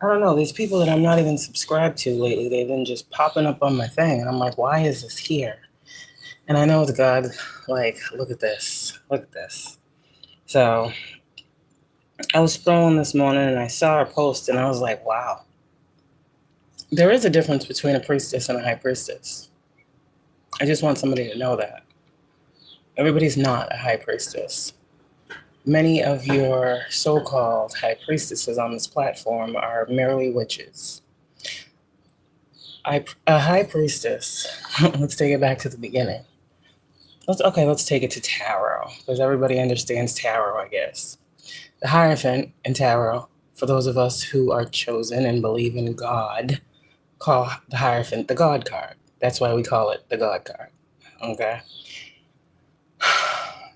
I don't know, these people that I'm not even subscribed to lately, they've been just popping up on my thing, and I'm like, why is this here? And I know it's God, like, look at this, look at this. So I was scrolling this morning and I saw a post and I was like, wow, there is a difference between a priestess and a high priestess. I just want somebody to know that. Everybody's not a high priestess. Many of your so-called high priestesses on this platform are merely witches. A high priestess, let's take it back to the beginning. Let's take it to tarot, because everybody understands tarot, I guess. The Hierophant in tarot, for those of us who are chosen and believe in God, call the Hierophant the God card. That's why we call it the God card. Okay?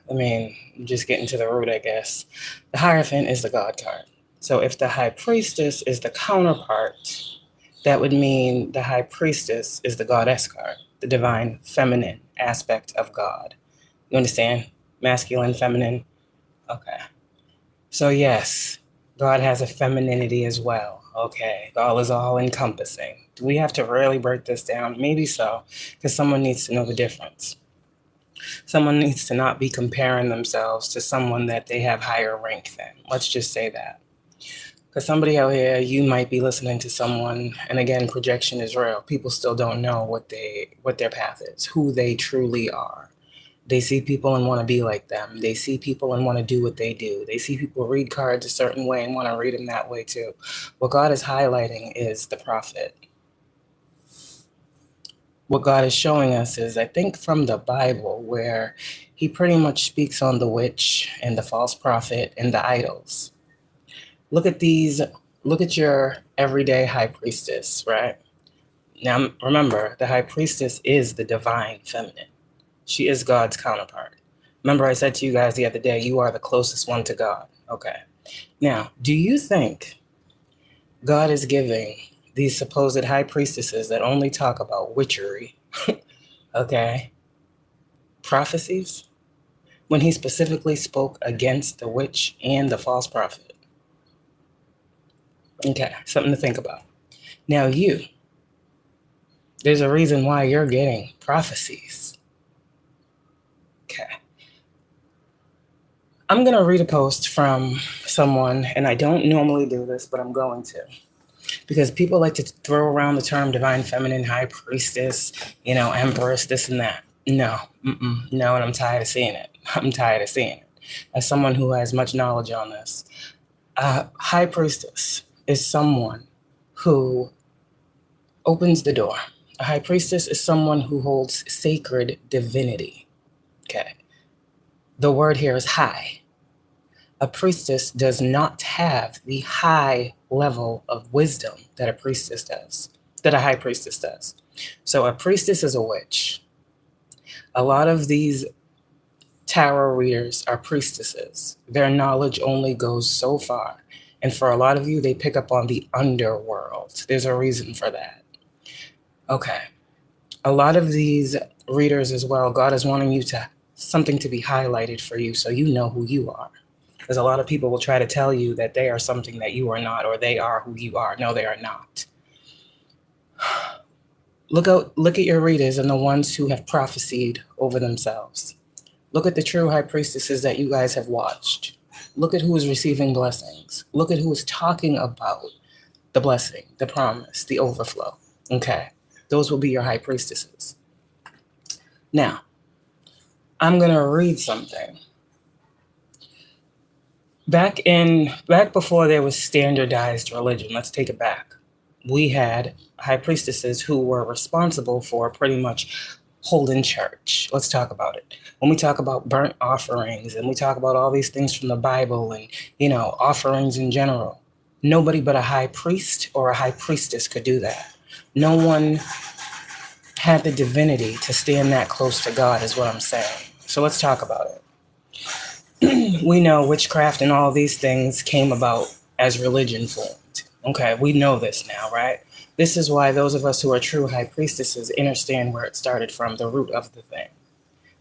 I mean, just getting to the root, I guess. The Hierophant is the God card. So if the High Priestess is the counterpart, that would mean the High Priestess is the Goddess card, the divine feminine aspect of God. You understand? Masculine, feminine. Okay. So yes, God has a femininity as well. Okay. God is all encompassing. Do we have to really break this down? Maybe so, because someone needs to know the difference. Someone needs to not be comparing themselves to someone that they have higher rank than. Let's just say that. Because somebody out here, you might be listening to someone, and again, projection is real. People still don't know what their path is, who they truly are. They see people and want to be like them. They see people and want to do what they do. They see people read cards a certain way and want to read them that way too. What God is highlighting is the prophet. What God is showing us is, I think, from the Bible, where he pretty much speaks on the witch and the false prophet and the idols. Look at your everyday high priestess, right? Now, remember, the high priestess is the divine feminine. She is God's counterpart. Remember, I said to you guys the other day, you are the closest one to God. Okay. Now, do you think God is giving these supposed high priestesses that only talk about witchery, okay, prophecies, when he specifically spoke against the witch and the false prophet? Okay, something to think about. Now there's a reason why you're getting prophecies. Okay. I'm going to read a post from someone, and I don't normally do this, but I'm going to. Because people like to throw around the term divine feminine, high priestess, empress, this and that. No, no, and I'm tired of seeing it. I'm tired of seeing it. As someone who has much knowledge on this, high priestess is someone who opens the door. A high priestess is someone who holds sacred divinity. Okay. The word here is high. A priestess does not have the high level of wisdom that a priestess does, that a high priestess does. So a priestess is a witch. A lot of these tarot readers are priestesses. Their knowledge only goes so far. And for a lot of you, they pick up on the underworld. There's a reason for that. Okay. A lot of these readers as well, God is wanting you to, something to be highlighted for you so you know who you are. Because a lot of people will try to tell you that they are something that you are not, or they are who you are. No, they are not. Look at your readers and the ones who have prophesied over themselves. Look at the true high priestesses that you guys have watched. Look at who is receiving blessings. Look at who is talking about the blessing, the promise, the overflow. Okay, those will be your high priestesses. Now, I'm going to read something. Back before there was standardized religion, let's take it back. We had high priestesses who were responsible for pretty much holding church. Let's talk about it. When we talk about burnt offerings and we talk about all these things from the Bible and, offerings in general, nobody but a high priest or a high priestess could do that. No one had the divinity to stand that close to God, is what I'm saying. So let's talk about it. We know witchcraft and all these things came about as religion formed. Okay, we know this now, right? This is why those of us who are true high priestesses understand where it started from, the root of the thing.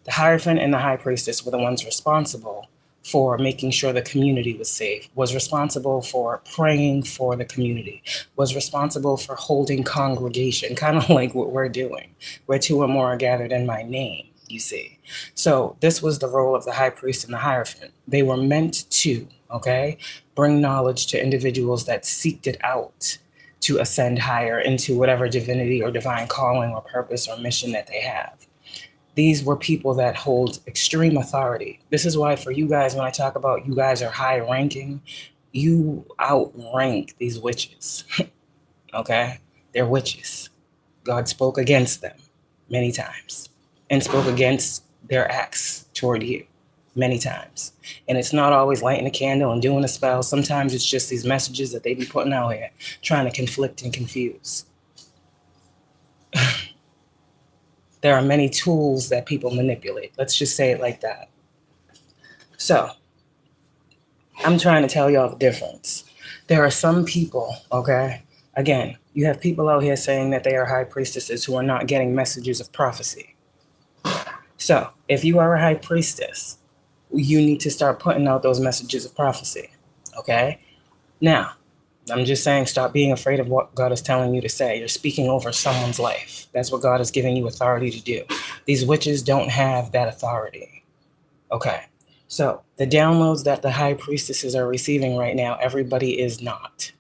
The Hierophant and the high priestess were the ones responsible for making sure the community was safe, was responsible for praying for the community, was responsible for holding congregation, kind of like what we're doing, where two or more are gathered in my name, you see. So this was the role of the high priest and the hierophant. They were meant to, okay, bring knowledge to individuals that seeked it out to ascend higher into whatever divinity or divine calling or purpose or mission that they have. These were people that hold extreme authority. This is why for you guys, when I talk about you guys are high ranking, you outrank these witches, okay? They're witches. God spoke against them many times and spoke against their acts toward you many times. And it's not always lighting a candle and doing a spell. Sometimes it's just these messages that they be putting out here, trying to conflict and confuse. There are many tools that people manipulate. Let's just say it like that. So, I'm trying to tell y'all the difference. There are some people, okay? Again, you have people out here saying that they are high priestesses who are not getting messages of prophecy. So, if you are a high priestess, you need to start putting out those messages of prophecy, okay? Now, I'm just saying, stop being afraid of what God is telling you to say. You're speaking over someone's life. That's what God is giving you authority to do. These witches don't have that authority. Okay. So the downloads that the high priestesses are receiving right now, everybody is not.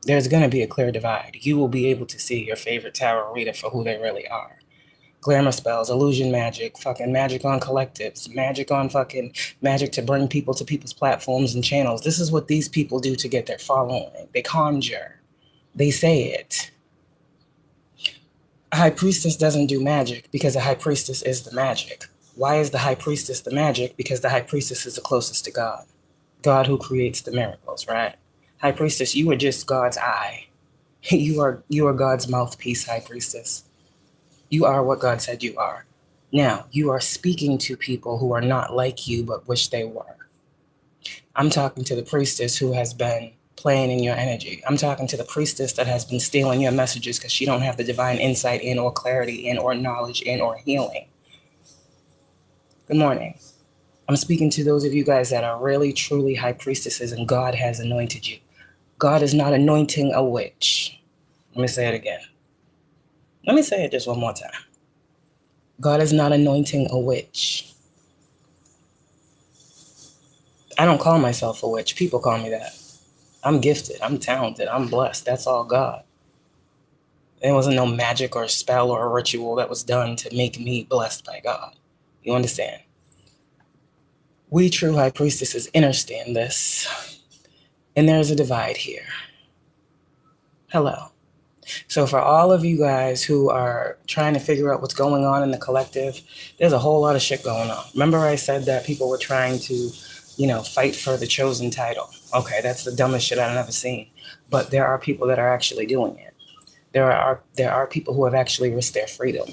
There's going to be a clear divide. You will be able to see your favorite tarot reader for who they really are. Glamour spells, illusion magic, fucking magic on collectives, magic on fucking magic to bring people to people's platforms and channels. This is what these people do to get their following. They conjure. They say it. A high priestess doesn't do magic because a high priestess is the magic. Why is the high priestess the magic? Because the high priestess is the closest to God. God who creates the miracles, right? High priestess, you are just God's eye. You are God's mouthpiece, high priestess. You are what God said you are. Now, you are speaking to people who are not like you, but wish they were. I'm talking to the priestess who has been playing in your energy. I'm talking to the priestess that has been stealing your messages because she don't have the divine insight in or clarity in or knowledge in or healing. Good morning. I'm speaking to those of you guys that are really, truly high priestesses and God has anointed you. God is not anointing a witch. Let me say it again. Let me say it just one more time. God is not anointing a witch. I don't call myself a witch. People call me that. I'm gifted. I'm talented. I'm blessed. That's all God. There wasn't no magic or spell or ritual that was done to make me blessed by God. You understand? We true high priestesses understand this. And there's a divide here. Hello. So for all of you guys who are trying to figure out what's going on in the collective, there's a whole lot of shit going on. Remember I said that people were trying to, fight for the chosen title. Okay, that's the dumbest shit I've ever seen. But there are people that are actually doing it. There are people who have actually risked their freedom.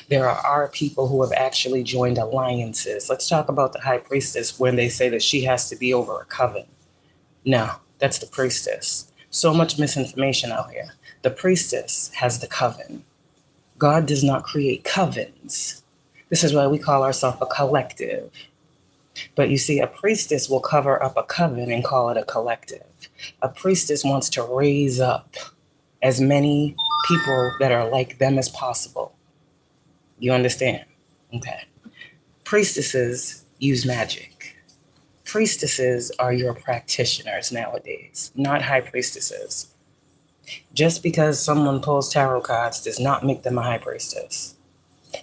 There are people who have actually joined alliances. Let's talk about the high priestess when they say that she has to be over a coven. No, that's the priestess. So much misinformation out here. The priestess has the coven. God does not create covens. This is why we call ourselves a collective. But you see, a priestess will cover up a coven and call it a collective. A priestess wants to raise up as many people that are like them as possible. You understand? Okay. Priestesses use magic. Priestesses are your practitioners nowadays, not high priestesses. Just because someone pulls tarot cards does not make them a high priestess.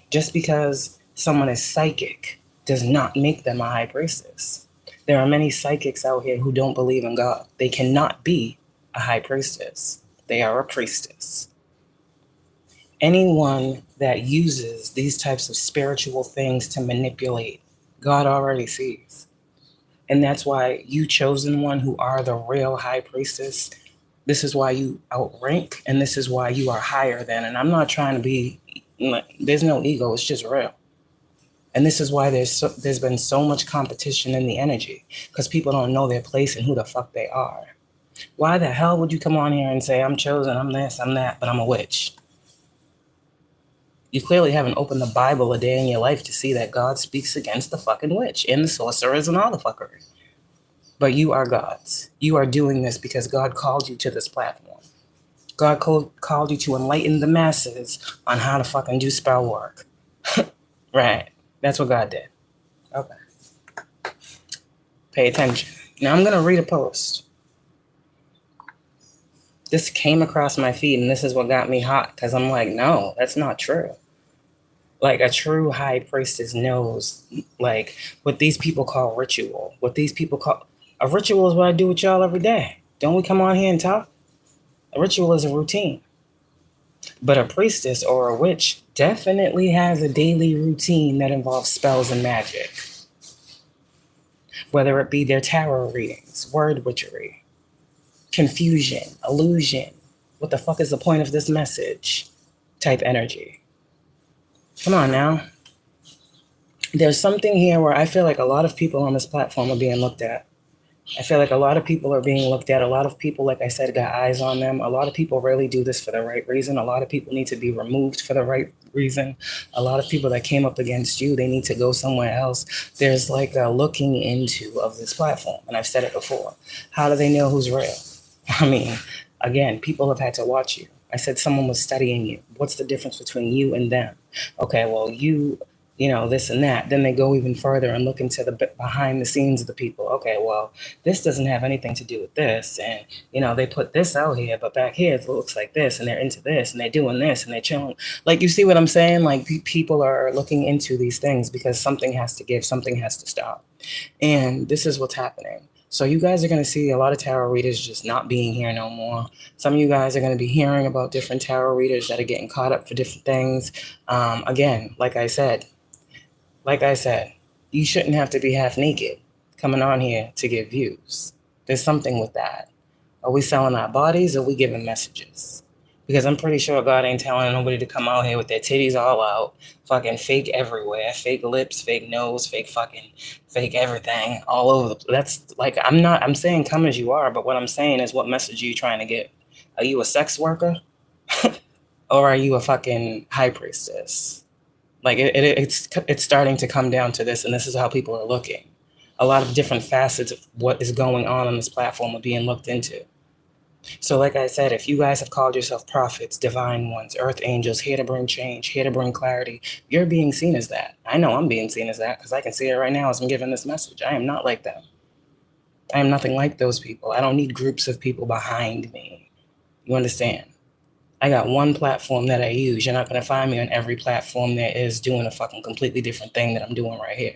Just because someone is psychic does not make them a high priestess. There are many psychics out here who don't believe in God. They cannot be a high priestess. They are a priestess. Anyone that uses these types of spiritual things to manipulate, God already sees. And that's why you chosen one who are the real high priestess. This is why you outrank, and this is why you are higher than. And I'm not trying to be, there's no ego, it's just real. And this is why there's been so much competition in the energy, because people don't know their place and who the fuck they are. Why the hell would you come on here and say, I'm chosen, I'm this, I'm that, but I'm a witch? You clearly haven't opened the Bible a day in your life to see that God speaks against the fucking witch and the sorcerers and all the fuckery. But you are God's. You are doing this because God called you to this platform. God called you to enlighten the masses on how to fucking do spell work. Right. That's what God did. Okay. Pay attention. Now I'm going to read a post. This came across my feed, and this is what got me hot, because I'm like, no, that's not true. Like, a true high priestess knows, like, what these people call ritual. What these people call... A ritual is what I do with y'all every day. Don't we come on here and talk? A ritual is a routine. But a priestess or a witch definitely has a daily routine that involves spells and magic. Whether it be their tarot readings, word witchery, confusion, illusion, what the fuck is the point of this message type energy. Come on now. There's something here where I feel like a lot of people on this platform are being looked at. I feel like a lot of people are being looked at. A lot of people, like I said, got eyes on them. A lot of people really do this for the right reason. A lot of people need to be removed for the right reason. A lot of people that came up against you, they need to go somewhere else. There's like a looking into of this platform. And I've said it before. How do they know who's real? I mean, again, people have had to watch you. I said someone was studying you. What's the difference between you and them? Okay, well, you know, this and that. Then they go even further and look into the behind the scenes of the people. Okay, well, this doesn't have anything to do with this. And, you know, they put this out here, but back here it looks like this, and they're into this, and they're doing this, and they're chilling. Like, you see what I'm saying? Like, people are looking into these things because something has to give, something has to stop. And this is what's happening. So you guys are going to see a lot of tarot readers just not being here no more. Some of you guys are going to be hearing about different tarot readers that are getting caught up for different things. Again, like I said, you shouldn't have to be half naked coming on here to get views. There's something with that. Are we selling our bodies or are we giving messages? Because I'm pretty sure God ain't telling nobody to come out here with their titties all out, fucking fake everywhere, fake lips, fake nose, fake everything all over the place. That's like, I'm saying come as you are, but what I'm saying is what message are you trying to get? Are you a sex worker? Or are you a fucking high priestess? Like, it's starting to come down to this, and this is how people are looking. A lot of different facets of what is going on this platform are being looked into. So like I said, if you guys have called yourself prophets, divine ones, earth angels, here to bring change, here to bring clarity, you're being seen as that. I know I'm being seen as that because I can see it right now as I'm giving this message. I am not like them. I am nothing like those people. I don't need groups of people behind me. You understand? I got one platform that I use. You're not going to find me on every platform that is doing a fucking completely different thing that I'm doing right here.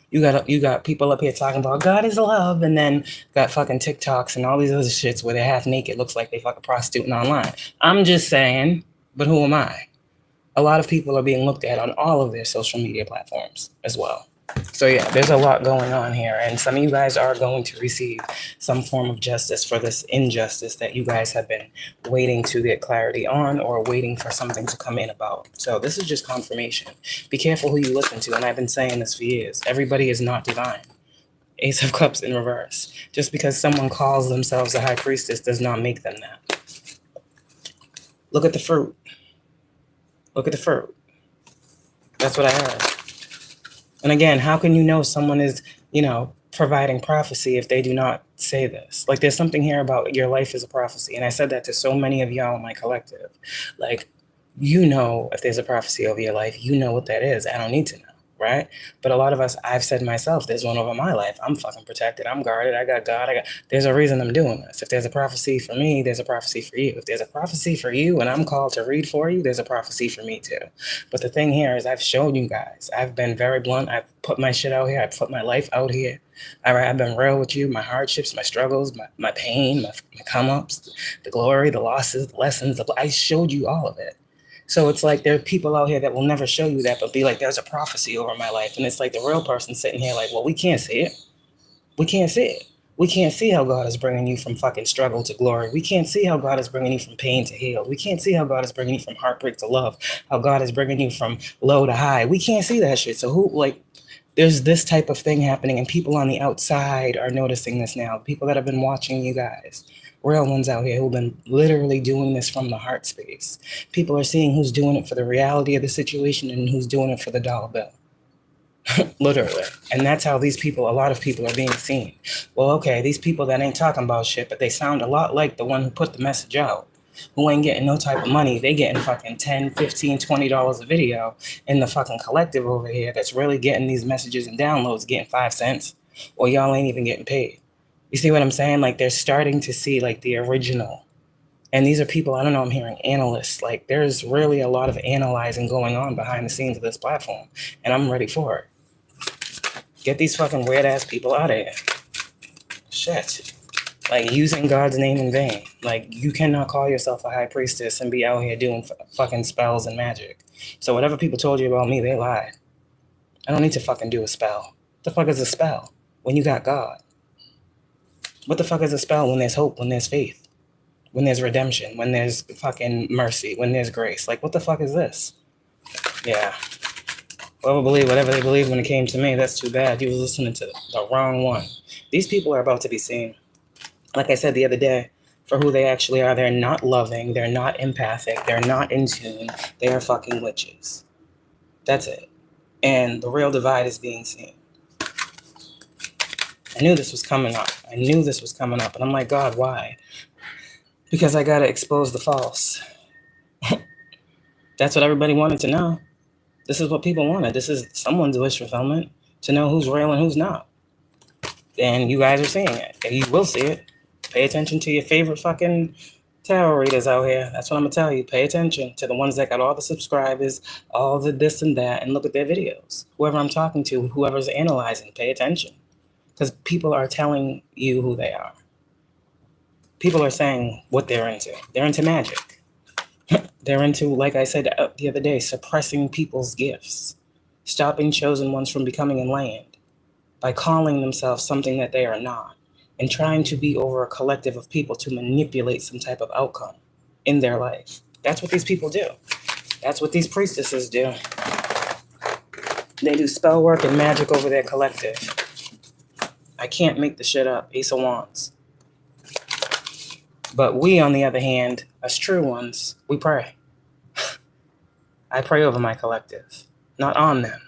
You got people up here talking about God is love, and then got fucking TikToks and all these other shits where they're half naked, looks like they fucking prostituting online. I'm just saying, but who am I? A lot of people are being looked at on all of their social media platforms as well. So yeah, there's a lot going on here, and some of you guys are going to receive some form of justice for this injustice that you guys have been waiting to get clarity on or waiting for something to come in about. So this is just confirmation. Be careful who you listen to, and I've been saying this for years. Everybody is not divine. Ace of Cups in reverse. Just because someone calls themselves a high priestess does not make them that. Look at the fruit. Look at the fruit. That's what I heard. And again, how can you know someone is, providing prophecy if they do not say this? Like, there's something here about your life is a prophecy. And I said that to so many of y'all in my collective. Like, if there's a prophecy over your life, you know what that is. I don't need to know, right? But a lot of us, I've said myself, there's one over my life. I'm fucking protected. I'm guarded. I got God. There's a reason I'm doing this. If there's a prophecy for me, there's a prophecy for you. If there's a prophecy for you and I'm called to read for you, there's a prophecy for me too. But the thing here is I've shown you guys. I've been very blunt. I've put my shit out here. I've put my life out here. All right, I've been real with you, my hardships, my struggles, my pain, my come-ups, the glory, the losses, the lessons. I showed you all of it. So it's like there are people out here that will never show you that, but be like, there's a prophecy over my life. And it's like the real person sitting here like, well, we can't see it. We can't see it. We can't see how God is bringing you from fucking struggle to glory. We can't see how God is bringing you from pain to heal. We can't see how God is bringing you from heartbreak to love, how God is bringing you from low to high. We can't see that shit. So there's this type of thing happening, and people on the outside are noticing this now. People that have been watching you guys. Real ones out here who've been literally doing this from the heart space. People are seeing who's doing it for the reality of the situation and who's doing it for the dollar bill. Literally. And that's how these people, a lot of people are being seen. Well, okay, these people that ain't talking about shit, but they sound a lot like the one who put the message out, who ain't getting no type of money. They getting fucking $10, $15, $20 a video, in the fucking collective over here that's really getting these messages and downloads getting 5 cents, or y'all ain't even getting paid. You see what I'm saying? Like, they're starting to see like the original. And these are people, I don't know, I'm hearing analysts. Like, there's really a lot of analyzing going on behind the scenes of this platform, and I'm ready for it. Get these fucking weird ass people out of here. Shit. Like, using God's name in vain. Like, you cannot call yourself a high priestess and be out here doing fucking spells and magic. So whatever people told you about me, they lied. I don't need to fucking do a spell. What the fuck is a spell when you got God? What the fuck is a spell when there's hope, when there's faith, when there's redemption, when there's fucking mercy, when there's grace? Like, what the fuck is this? Yeah. Whoever believed whatever they believed when it came to me, that's too bad. You was listening to the wrong one. These people are about to be seen. Like I said the other day, for who they actually are. They're not loving. They're not empathic. They're not in tune. They are fucking witches. That's it. And the real divide is being seen. I knew this was coming up. And I'm like, God, why? Because I got to expose the false. That's what everybody wanted to know. This is what people wanted. This is someone's wish fulfillment, to know who's real and who's not. And you guys are seeing it. And you will see it. Pay attention to your favorite fucking tarot readers out here. That's what I'm going to tell you. Pay attention to the ones that got all the subscribers, all the this and that, and look at their videos. Whoever I'm talking to, whoever's analyzing, pay attention. Because people are telling you who they are. People are saying what they're into. They're into magic. They're into, like I said the other day, suppressing people's gifts, stopping chosen ones from becoming enlightened by calling themselves something that they are not, and trying to be over a collective of people to manipulate some type of outcome in their life. That's what these people do. That's what these priestesses do. They do spell work and magic over their collective. I can't make the shit up. Ace of Wands. But we, on the other hand, as true ones, we pray. I pray over my collective, not on them.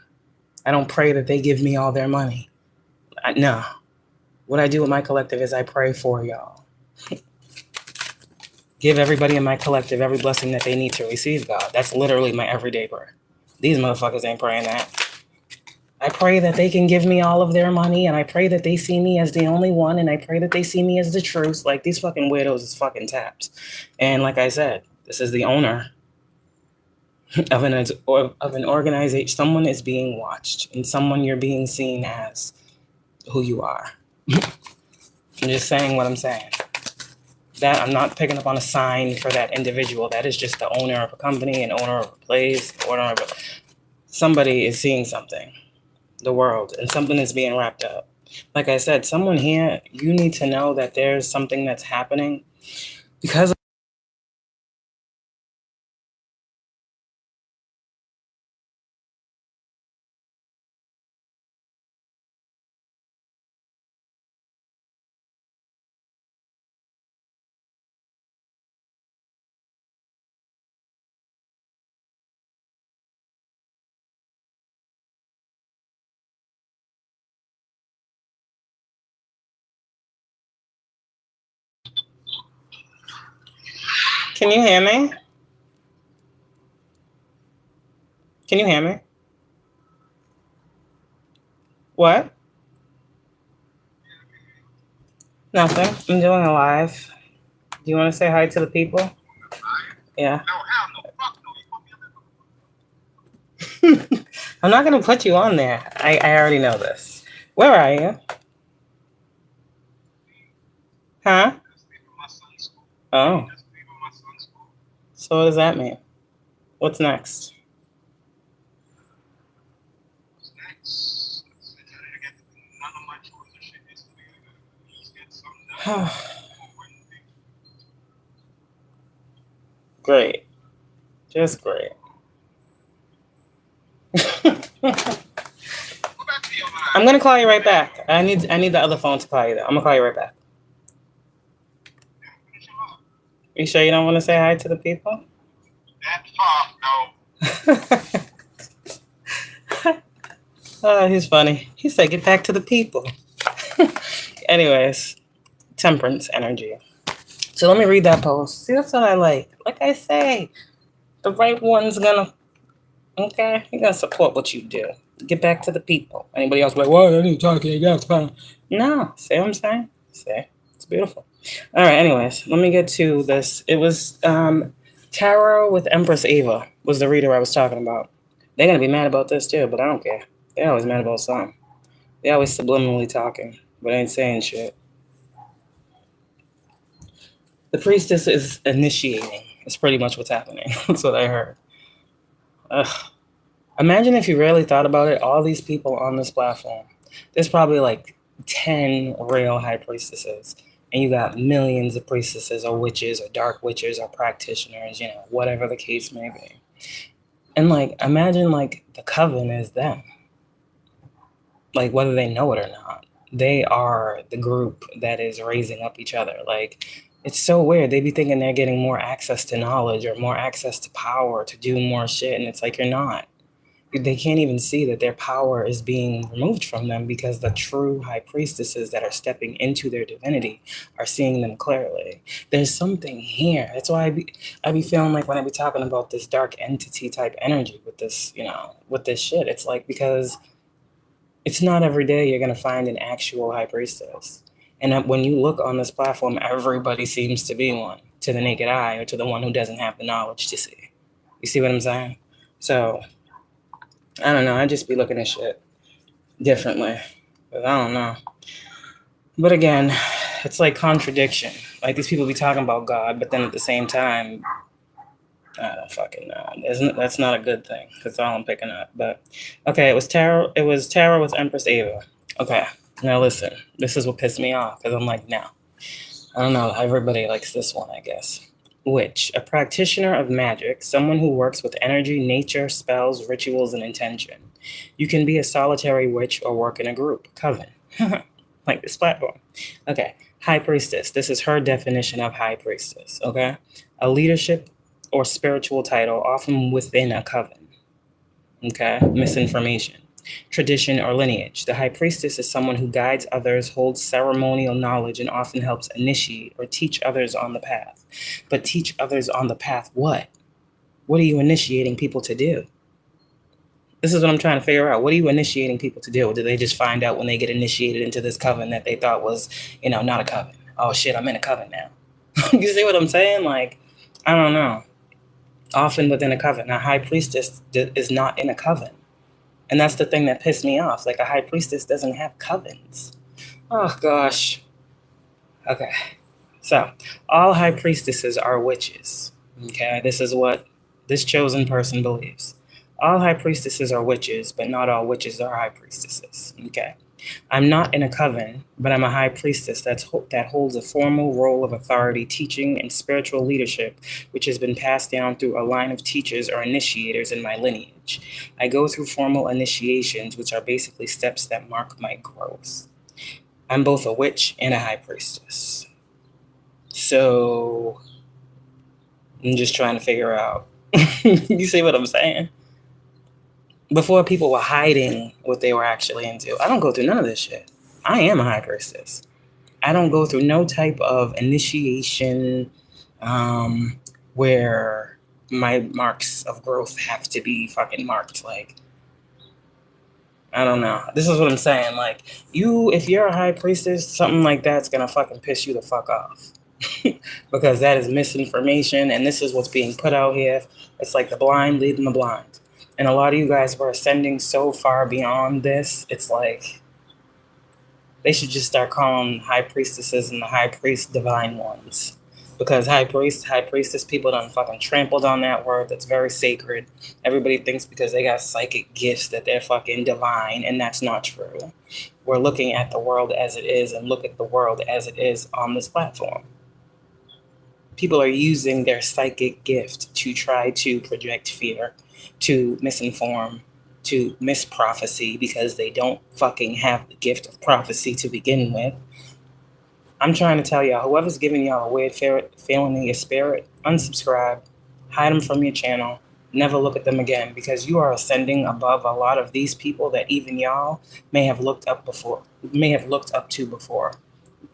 I don't pray that they give me all their money. No. What I do with my collective is I pray for y'all. Give everybody in my collective every blessing that they need to receive, God. That's literally my everyday prayer. These motherfuckers ain't praying that. I pray that they can give me all of their money, and I pray that they see me as the only one, and I pray that they see me as the truth. Like, these fucking weirdos is fucking tapped. And like I said, this is the owner of an organization. Someone is being watched, and someone you're being seen as who you are. I'm just saying what I'm saying. That I'm not picking up on a sign for that individual. That is just the owner of a company, an owner of a place, somebody is seeing something. The world, and something is being wrapped up. Like I said, someone here, you need to know that there's something that's happening because Can you hear me? Can you hear me? What? Nothing. I'm doing a live. Do you want to say hi to the people? Yeah. I'm not going to put you on there. I already know this. Where are you? Huh? Oh. So what does that mean? What's next? Great. Just great. I'm gonna call you right back. I need the other phone to call you though. I'm gonna call you right back. You sure you don't want to say hi to the people? That's no. Oh, he's funny. He said, get back to the people. Anyways, temperance energy. So let me read that post. See, that's what I like. Like I say, the right one's gonna, okay, you're gonna support what you do. Get back to the people. Anybody else like, well, I need to talk to you guys. No, see what I'm saying? See, it's beautiful. All right, anyways, let me get to this. It was Tarot with Empress Ava was the reader I was talking about. They're gonna be mad about this too, but I don't care. They're always mad about something. They're always subliminally talking, but ain't saying shit. The priestess is initiating. It's pretty much what's happening. That's what I heard. Ugh. Imagine if you really thought about it, all these people on this platform. There's probably like 10 real high priestesses. And you got millions of priestesses or witches or dark witches or practitioners, you know, whatever the case may be. And like, imagine like the coven is them. Like, whether they know it or not. They are the group that is raising up each other. Like, it's so weird. They be thinking they're getting more access to knowledge or more access to power to do more shit. And it's like, you're not. They can't even see that their power is being removed from them because the true high priestesses that are stepping into their divinity are seeing them clearly. There's something here. That's why I be feeling like when I be talking about this dark entity type energy with this, you know, with this shit, it's like because it's not every day you're going to find an actual high priestess. And when you look on this platform, everybody seems to be one to the naked eye or to the one who doesn't have the knowledge to see. You see what I'm saying? So I don't know. I just be looking at shit differently. But I don't know. But again, it's like contradiction. Like these people be talking about God, but then at the same time, I don't fucking know. That's not a good thing. That's all I'm picking up. But okay, it was tarot. It was tarot with Empress Ava. Okay, now listen. This is what pissed me off because I'm like, no, I don't know. Everybody likes this one, I guess. Witch, a practitioner of magic, someone who works with energy, nature, spells, rituals, and intention. You can be a solitary witch or work in a group, coven, like this platform. Okay, high priestess. This is her definition of high priestess. Okay, a leadership or spiritual title, often within a coven. Okay, misinformation. Tradition or lineage. The high priestess is someone who guides others, holds ceremonial knowledge, and often helps initiate or teach others on the path. But teach others on the path what? What are you initiating people to do? This is what I'm trying to figure out. What are you initiating people to do? Do they just find out when they get initiated into this coven that they thought was, you know, not a coven? Oh shit, I'm in a coven now. You see what I'm saying? Like, I don't know. Often within a coven. A high priestess is not in a coven. And that's the thing that pissed me off. Like, a high priestess doesn't have covens. Oh, gosh. Okay. So, all high priestesses are witches. Okay? This is what this chosen person believes. All high priestesses are witches, but not all witches are high priestesses. Okay? I'm not in a coven, but I'm a high priestess that holds a formal role of authority, teaching, and spiritual leadership, which has been passed down through a line of teachers or initiators in my lineage. I go through formal initiations, which are basically steps that mark my growth. I'm both a witch and a high priestess. So I'm just trying to figure out. You see what I'm saying? Before, people were hiding what they were actually into. I don't go through none of this shit. I am a high priestess. I don't go through no type of initiation where my marks of growth have to be fucking marked. Like, I don't know. This is what I'm saying. Like, if you're a high priestess, something like that's gonna fucking piss you the fuck off. Because that is misinformation, and this is what's being put out here. It's like the blind leading the blind. And a lot of you guys were ascending so far beyond this, it's like they should just start calling high priestesses and the high priest divine ones. Because high priestess, people done fucking trampled on that word that's very sacred. Everybody thinks because they got psychic gifts that they're fucking divine, and that's not true. We're looking at the world as it is and look at the world as it is on this platform. People are using their psychic gift to try to project fear, to misinform, to misprophecy because they don't fucking have the gift of prophecy to begin with. I'm trying to tell y'all, whoever's giving y'all a weird feeling in your spirit, unsubscribe, hide them from your channel, never look at them again, because you are ascending above a lot of these people that even y'all may have looked up to before.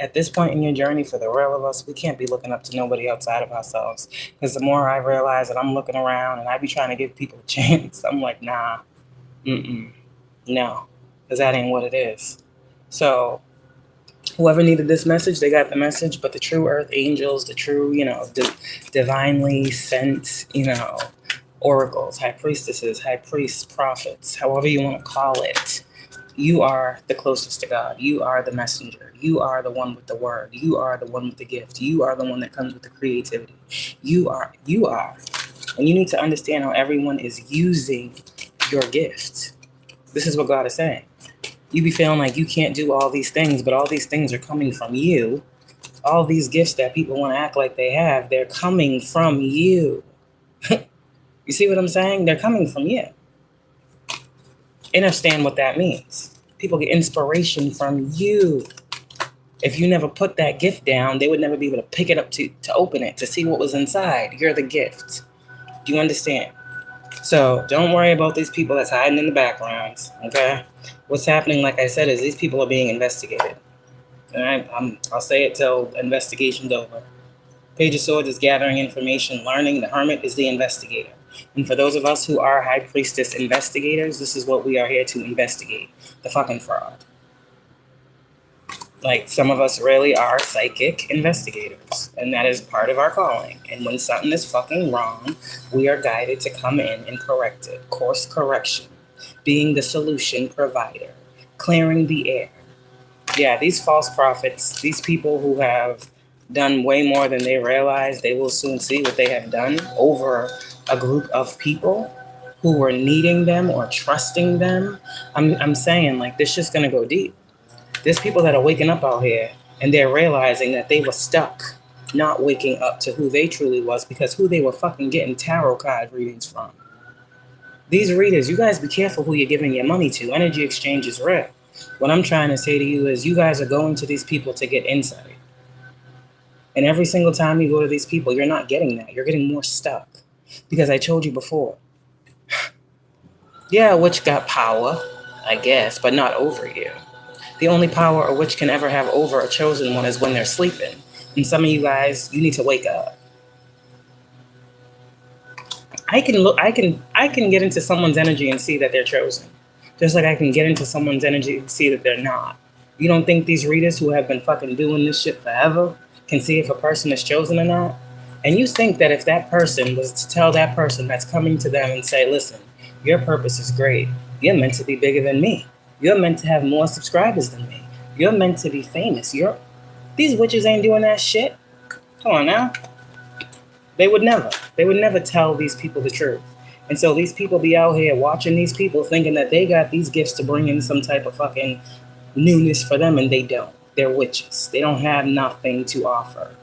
At this point in your journey, for the real of us, we can't be looking up to nobody outside of ourselves. Because the more I realize that I'm looking around and I be trying to give people a chance, I'm like, nah, no, because that ain't what it is. So whoever needed this message, they got the message. But the true earth angels, the true, divinely sent, oracles, high priestesses, high priests, prophets, however you want to call it, you are the closest to God. You are the messenger. You are the one with the word. You are the one with the gift. You are the one that comes with the creativity. You are. And you need to understand how everyone is using your gift. This is what God is saying. You be feeling like you can't do all these things, but all these things are coming from you. All these gifts that people want to act like they have, they're coming from you. You see what I'm saying? They're coming from you. Understand what that means. People get inspiration from you. If you never put that gift down, they would never be able to pick it up to open it, to see what was inside. You're the gift. Do you understand? So don't worry about these people that's hiding in the backgrounds, okay? What's happening, like I said, is these people are being investigated. All right? I'll say it till investigation's over. Page of Swords is gathering information, learning. The Hermit is the investigator. And for those of us who are High Priestess investigators, this is what we are here to investigate. The fucking fraud. Like, some of us really are psychic investigators, and that is part of our calling. And when something is fucking wrong, we are guided to come in and correct it. Course correction, being the solution provider, clearing the air. Yeah, these false prophets, these people who have done way more than they realize, they will soon see what they have done over a group of people who were needing them or trusting them. I'm saying, like, this shit's gonna go deep. There's people that are waking up out here and they're realizing that they were stuck not waking up to who they truly was, because who they were fucking getting tarot card readings from. These readers, you guys be careful who you're giving your money to. Energy exchange is real. What I'm trying to say to you is you guys are going to these people to get insight. And every single time you go to these people, you're not getting that. You're getting more stuck. Because I told you before. Yeah, a witch got power, I guess, but not over you. The only power a witch can ever have over a chosen one is when they're sleeping. And some of you guys, you need to wake up. I can get into someone's energy and see that they're chosen. Just like I can get into someone's energy and see that they're not. You don't think these readers who have been fucking doing this shit forever can see if a person is chosen or not? And you think that if that person was to tell that person that's coming to them and say, listen, your purpose is great. You're meant to be bigger than me. You're meant to have more subscribers than me. You're meant to be famous. These witches ain't doing that shit. Come on now. They would never tell these people the truth. And so these people be out here watching these people thinking that they got these gifts to bring in some type of fucking newness for them, and they don't. They're witches. They don't have nothing to offer.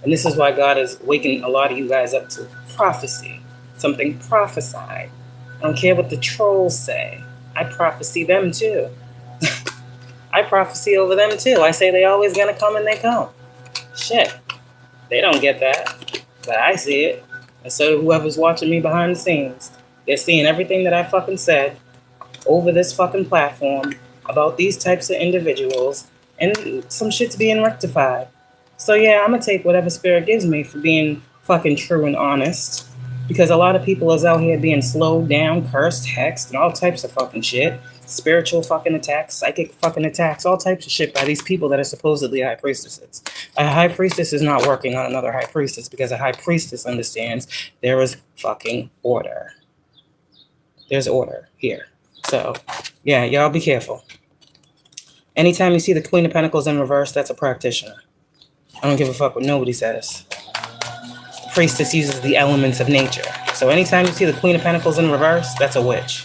And this is why God is waking a lot of you guys up to prophecy. Something prophesied. I don't care what the trolls say. I prophesy them too. I prophecy over them too. I say they always gonna come and they come. Shit. They don't get that. But I see it. And so whoever's watching me behind the scenes, they're seeing everything that I fucking said over this fucking platform about these types of individuals, and some shit's being rectified. So yeah, I'm gonna take whatever spirit gives me for being fucking true and honest. Because a lot of people is out here being slowed down, cursed, hexed, and all types of fucking shit. Spiritual fucking attacks, psychic fucking attacks, all types of shit by these people that are supposedly high priestesses. A high priestess is not working on another high priestess, because a high priestess understands there is fucking order. There's order here. So, yeah, y'all be careful. Anytime you see the Queen of Pentacles in reverse, that's a practitioner. I don't give a fuck what nobody says. Priestess uses the elements of nature. So anytime you see the Queen of Pentacles in reverse, that's a witch.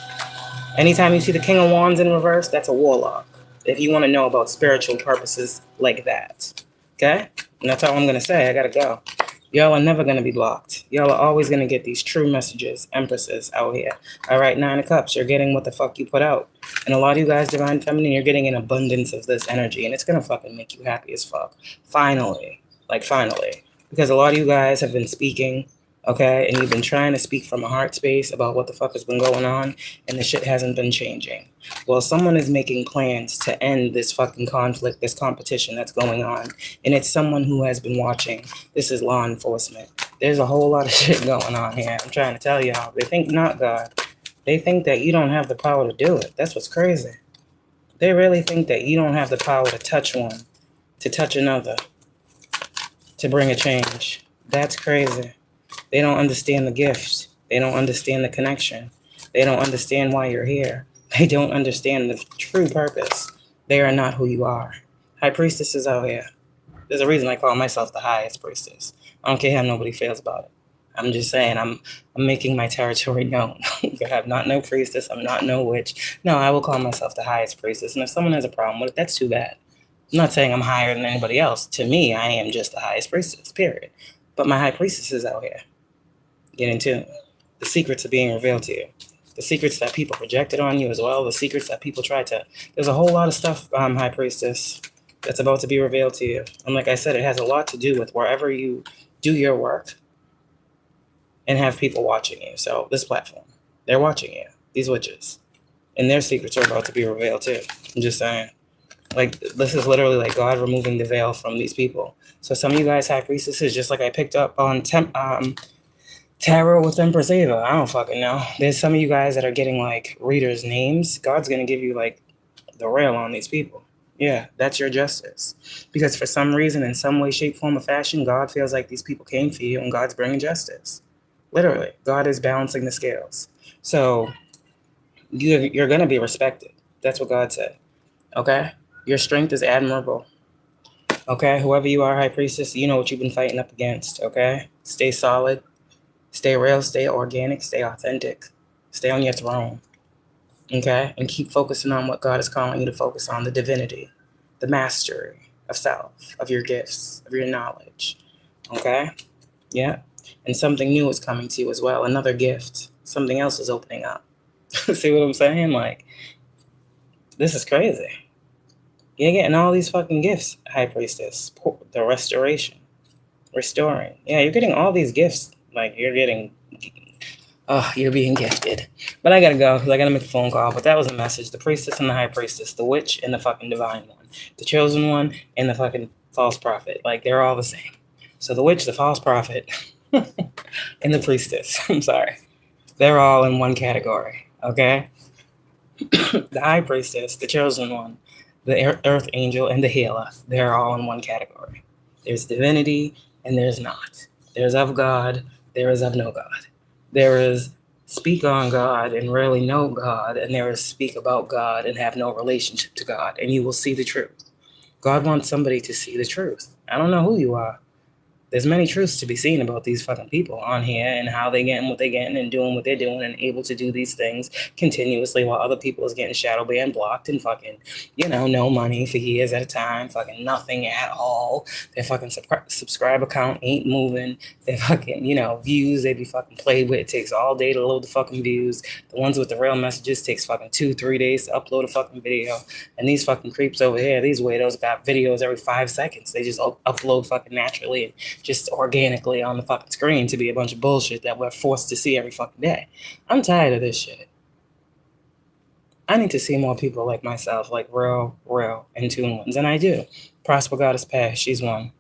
Anytime you see the King of Wands in reverse, that's a warlock. If you want to know about spiritual purposes like that. Okay? And that's all I'm going to say. I got to go. Y'all are never going to be blocked. Y'all are always going to get these true messages, empresses out here. All right, 9 of Cups, you're getting what the fuck you put out. And a lot of you guys, Divine Feminine, you're getting an abundance of this energy. And it's going to fucking make you happy as fuck. Finally. Like, finally. Because a lot of you guys have been speaking, okay? And you've been trying to speak from a heart space about what the fuck has been going on. And the shit hasn't been changing. Well, someone is making plans to end this fucking conflict, this competition that's going on. And it's someone who has been watching. This is law enforcement. There's a whole lot of shit going on here. I'm trying to tell y'all. They think not God. They think that you don't have the power to do it. That's what's crazy. They really think that you don't have the power to touch one, to touch another, to bring a change. That's crazy. They don't understand the gift. They don't understand the connection. They don't understand why you're here. They don't understand the true purpose. They are not who you are. High Priestesses out here. There's a reason I call myself the highest priestess. I don't care how nobody feels about it. I'm just saying I'm making my territory known. I'm not no priestess. I'm not no witch. No, I will call myself the highest priestess. And if someone has a problem with it, that's too bad. I'm not saying I'm higher than anybody else. To me, I am just the highest priestess, period. But my high priestesses out here, get in tune. The secrets are being revealed to you. The secrets that people projected on you as well. The secrets that people tried to... There's a whole lot of stuff, High Priestess, that's about to be revealed to you. And like I said, it has a lot to do with wherever you do your work and have people watching you. So this platform, they're watching you, these witches. And their secrets are about to be revealed too. I'm just saying. Like, this is literally like God removing the veil from these people. So some of you guys, High Priestesses, just like I picked up on Tarot with Empress Ava. I don't fucking know. There's some of you guys that are getting like readers' names. God's going to give you like the rail on these people. Yeah, that's your justice. Because for some reason, in some way, shape, form, or fashion, God feels like these people came for you and God's bringing justice. Literally, God is balancing the scales. So you're going to be respected. That's what God said. Okay? Your strength is admirable. Okay? Whoever you are, High Priestess, you know what you've been fighting up against. Okay? Stay solid. Stay real, stay organic, stay authentic. Stay on your throne. Okay? And keep focusing on what God is calling you to focus on, the divinity, the mastery of self, of your gifts, of your knowledge. Okay? Yeah? And something new is coming to you as well. Another gift. Something else is opening up. See what I'm saying? Like, this is crazy. You're getting all these fucking gifts, High Priestess. The restoration. Restoring. Yeah, you're getting all these gifts. Like, you're getting... Oh, you're being gifted. But I gotta go because I gotta make a phone call. But that was a message. The Priestess and the High Priestess. The Witch and the fucking Divine One. The Chosen One and the fucking False Prophet. Like, they're all the same. So the Witch, the False Prophet, and the Priestess. I'm sorry. They're all in one category. Okay? The High Priestess, the Chosen One, the Earth Angel, and the Healer. They're all in one category. There's divinity and there's not. There's of God. There is of no God. There is speak on God and really know God, and there is speak about God and have no relationship to God, and you will see the truth. God wants somebody to see the truth. I don't know who you are. There's many truths to be seen about these fucking people on here and how they getting what they getting and doing what they're doing and able to do these things continuously while other people is getting shadow banned, blocked, and fucking, no money for years at a time, fucking nothing at all. Their fucking subscriber count ain't moving. Their fucking, views they be fucking played with. It takes all day to load the fucking views. The ones with the real messages takes fucking 2-3 days to upload a fucking video. And these fucking creeps over here, these weirdos got videos every 5 seconds. They just upload fucking naturally and just organically on the fucking screen to be a bunch of bullshit that we're forced to see every fucking day. I'm tired of this shit. I need to see more people like myself, like real, in tune ones. And I do. Prosper Goddess Past, she's one.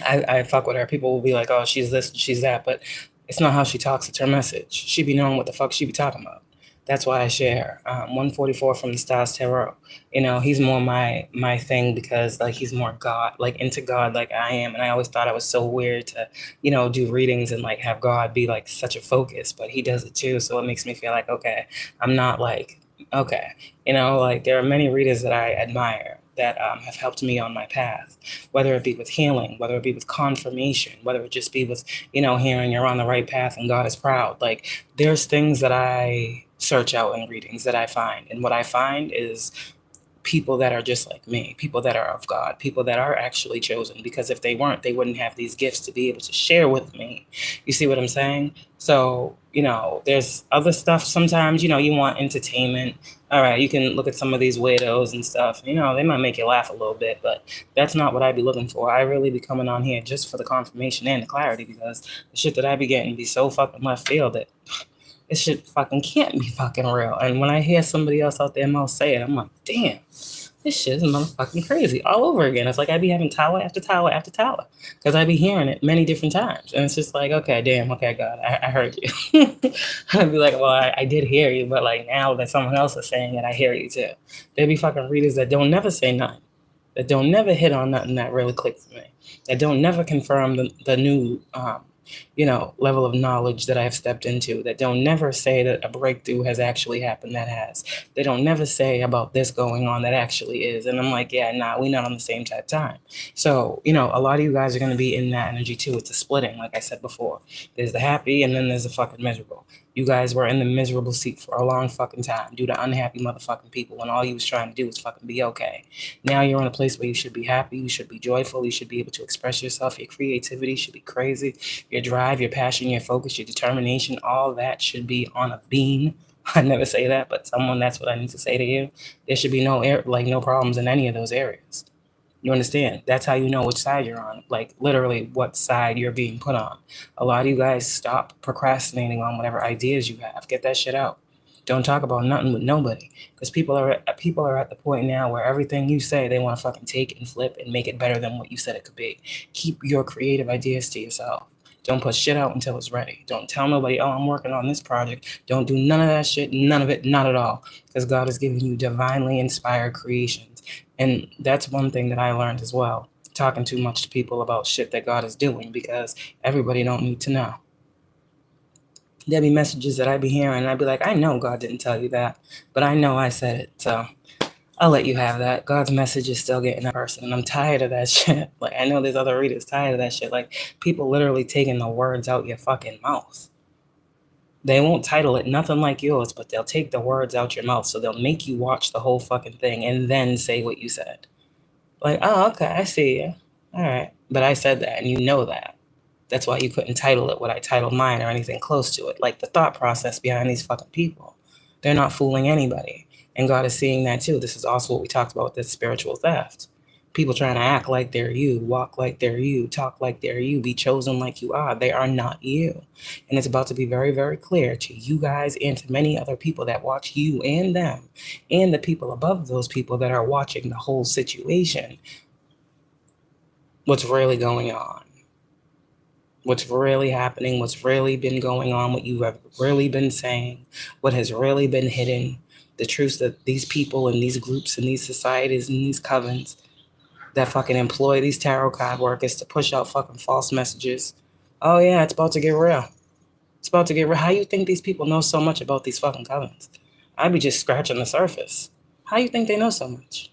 I fuck with her. People will be like, oh, she's this, she's that. But it's not how she talks, it's her message. She be knowing what the fuck she be talking about. That's why I share 144 from the Stars Tarot. He's more my thing because like he's more God, like into God like I am. And I always thought I was so weird to, do readings and like have God be like such a focus, but he does it too. So it makes me feel like, okay, I'm not like, okay, like there are many readers that I admire that have helped me on my path, whether it be with healing, whether it be with confirmation, whether it just be with, hearing you're on the right path and God is proud. Like there's things that I search out in readings that I find. And what I find is people that are just like me, people that are of God, people that are actually chosen, because if they weren't, they wouldn't have these gifts to be able to share with me. You see what I'm saying? So, there's other stuff sometimes, you want entertainment. All right, you can look at some of these weirdos and stuff. They might make you laugh a little bit, but that's not what I be looking for. I really be coming on here just for the confirmation and the clarity, because the shit that I be getting be so fucking left field that this shit fucking can't be fucking real. And when I hear somebody else out there mouth say it, I'm like, damn, this shit is motherfucking crazy all over again. It's like I be having tower after tower after tower, because I be hearing it many different times. And it's just like, okay, damn, okay, God, I heard you. I'd be like, well, I did hear you, but like now that someone else is saying it, I hear you too. There be fucking readers that don't never say nothing, that don't never hit on nothing that really clicked for me, that don't never confirm the new level of knowledge that I have stepped into, that don't never say that a breakthrough has actually happened that has. They don't never say about this going on that actually is. And I'm like, yeah, nah, we're not on the same type of time. So, a lot of you guys are going to be in that energy too. It's a splitting, like I said before. There's the happy and then there's the fucking miserable. You guys were in the miserable seat for a long fucking time due to unhappy motherfucking people when all you was trying to do was fucking be okay. Now you're in a place where you should be happy, you should be joyful, you should be able to express yourself, your creativity should be crazy, your drive, your passion, your focus, your determination, all that should be on a beam. I never say that, but that's what I need to say to you. There should be no problems in any of those areas. You understand? That's how you know which side you're on. Like literally what side you're being put on. A lot of you guys stop procrastinating on whatever ideas you have. Get that shit out. Don't talk about nothing with nobody. Because people are at the point now where everything you say, they want to fucking take and flip and make it better than what you said it could be. Keep your creative ideas to yourself. Don't put shit out until it's ready. Don't tell nobody, oh, I'm working on this project. Don't do none of that shit, none of it, not at all. Because God is giving you divinely inspired creations. And that's one thing that I learned as well, talking too much to people about shit that God is doing, because everybody don't need to know. There'll be messages that I be hearing, and I'd be like, I know God didn't tell you that, but I know I said it, so I'll let you have that. God's message is still getting that person, and I'm tired of that shit. Like, I know there's other readers tired of that shit. Like, people literally taking the words out your fucking mouth. They won't title it nothing like yours, but they'll take the words out your mouth, so they'll make you watch the whole fucking thing and then say what you said. Like, oh, okay, I see you. All right. But I said that, and you know that. That's why you couldn't title it what I titled mine or anything close to it. Like the thought process behind these fucking people. They're not fooling anybody. And God is seeing that too. This is also what we talked about with this spiritual theft. People trying to act like they're you, walk like they're you, talk like they're you, be chosen like you are. They are not you. And it's about to be very, very clear to you guys and to many other people that watch you and them and the people above those people that are watching the whole situation. What's really going on? What's really happening? What's really been going on? What you have really been saying? What has really been hidden? The truth that these people and these groups and these societies and these covens that fucking employ these tarot card workers to push out fucking false messages. Oh yeah, it's about to get real. It's about to get real. How you think these people know so much about these fucking covens? I be just scratching the surface. How you think they know so much?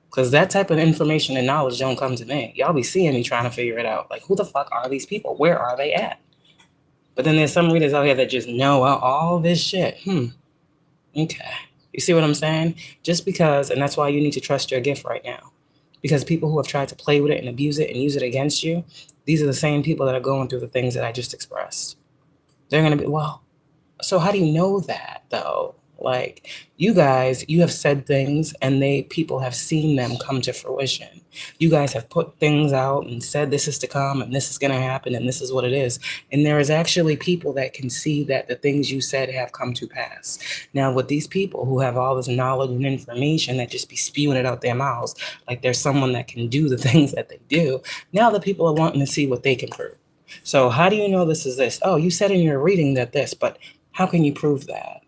Because that type of information and knowledge don't come to me. Y'all be seeing me trying to figure it out. Like, who the fuck are these people? Where are they at? But then there's some readers out here that just know all this shit. Okay. You see what I'm saying? Just because, and that's why you need to trust your gift right now. Because people who have tried to play with it and abuse it and use it against you, these are the same people that are going through the things that I just expressed. They're going to be, well, so how do you know that, though? Like, you guys, you have said things and people have seen them come to fruition. You guys have put things out and said this is to come and this is going to happen and this is what it is. And there is actually people that can see that the things you said have come to pass. Now, with these people who have all this knowledge and information that just be spewing it out their mouths, like there's someone that can do the things that they do, now the people are wanting to see what they can prove. So how do you know this is this? Oh, you said in your reading that this, but how can you prove that?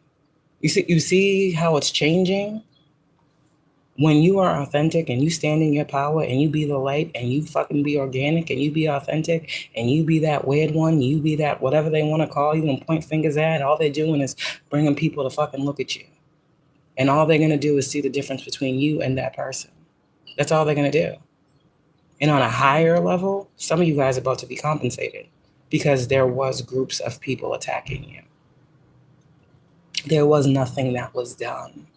You see how it's changing? When you are authentic and you stand in your power and you be the light and you fucking be organic and you be authentic and you be that weird one, you be that whatever they want to call you and point fingers at, all they're doing is bringing people to fucking look at you. And all they're going to do is see the difference between you and that person. That's all they're going to do. And on a higher level, some of you guys are about to be compensated because there was groups of people attacking you. There was nothing that was done.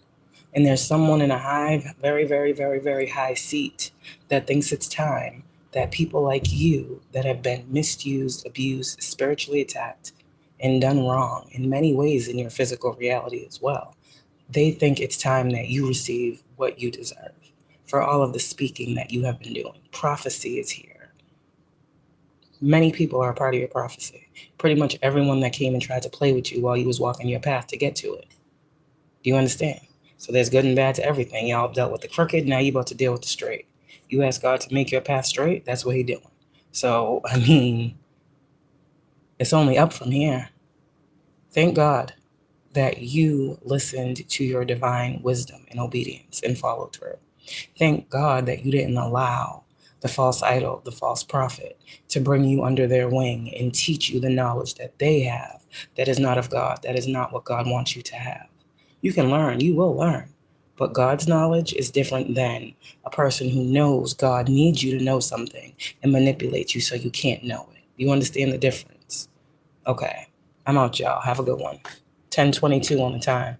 And there's someone in a high, very, very, very, very high seat that thinks it's time that people like you that have been misused, abused, spiritually attacked, and done wrong in many ways in your physical reality as well, they think it's time that you receive what you deserve for all of the speaking that you have been doing. Prophecy is here. Many people are a part of your prophecy. Pretty much everyone that came and tried to play with you while you was walking your path to get to it. Do you understand? So there's good and bad to everything. Y'all dealt with the crooked, now you about to deal with the straight. You ask God to make your path straight, that's what he doing. So, I mean, it's only up from here. Thank God that you listened to your divine wisdom and obedience and followed through. Thank God that you didn't allow the false idol, the false prophet, to bring you under their wing and teach you the knowledge that they have that is not of God, that is not what God wants you to have. You can learn, you will learn, but God's knowledge is different than a person who knows God needs you to know something and manipulates you so you can't know it. You understand the difference? Okay, I'm out, y'all. Have a good one. 10:22 on the time.